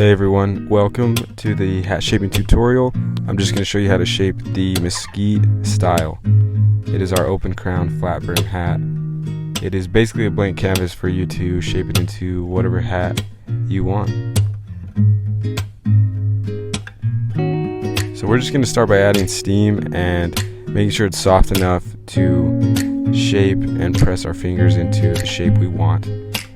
Hey everyone, welcome to the hat shaping tutorial. I'm just going to show you how to shape the Mesquite style. It is our open crown flat brim hat. It is basically a blank canvas for you to shape it into whatever hat you want. So we're just going to start by adding steam and making sure it's soft enough to shape and press our fingers into the shape we want.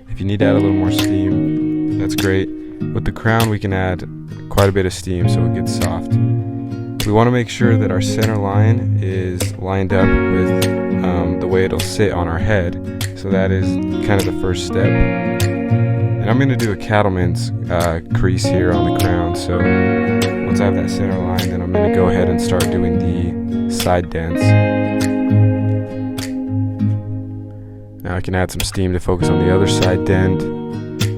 If you need to add a little more steam, that's great. With the crown we can add quite a bit of steam so it gets soft. We want to make sure that our center line is lined up with the way it'll sit on our head, so that is kind of the first step. And I'm going to do a cattleman's crease here on the crown, so once I have that center line, then I'm going to go ahead and start doing the side dents. Now I can add some steam to focus on the other side dent.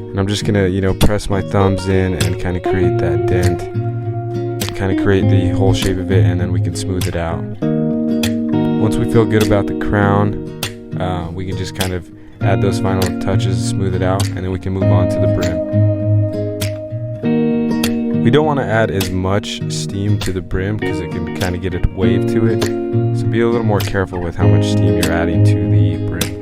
And I'm just gonna, press my thumbs in and kind of create that dent, kind of create the whole shape of it, and then we can smooth it out. Once we feel good about the crown, we can just kind of add those final touches, smooth it out, and then we can move on to the brim. We don't want to add as much steam to the brim because it can kind of get a wave to it, so be a little more careful with how much steam you're adding to the brim.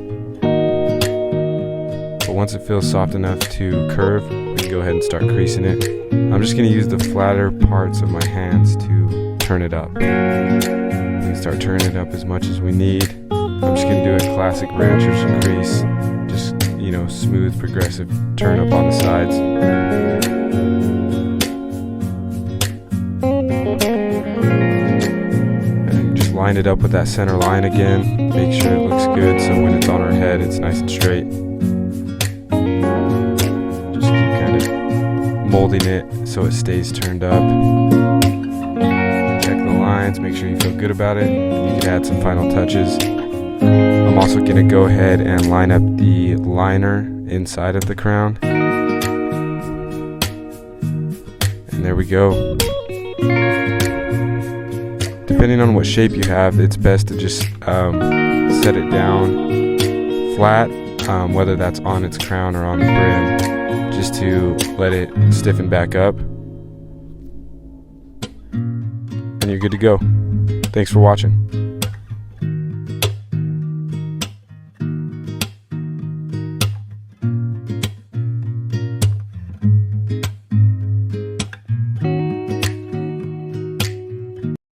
Once it feels soft enough to curve, we can go ahead and start creasing it. I'm just going to use the flatter parts of my hands to turn it up. We can start turning it up as much as we need. I'm just going to do a classic rancher's crease, just smooth, progressive turn up on the sides. And just line it up with that center line again. Make sure it looks good so when it's on our head it's nice and straight. Molding it so it stays turned up. Check the lines, make sure you feel good about it. You can add some final touches. I'm also going to go ahead and line up the liner inside of the crown. And there we go. Depending on what shape you have, it's best to just set it down flat, whether that's on its crown or on the brim, just to let it stiffen back up, and you're good to go. Thanks for watching.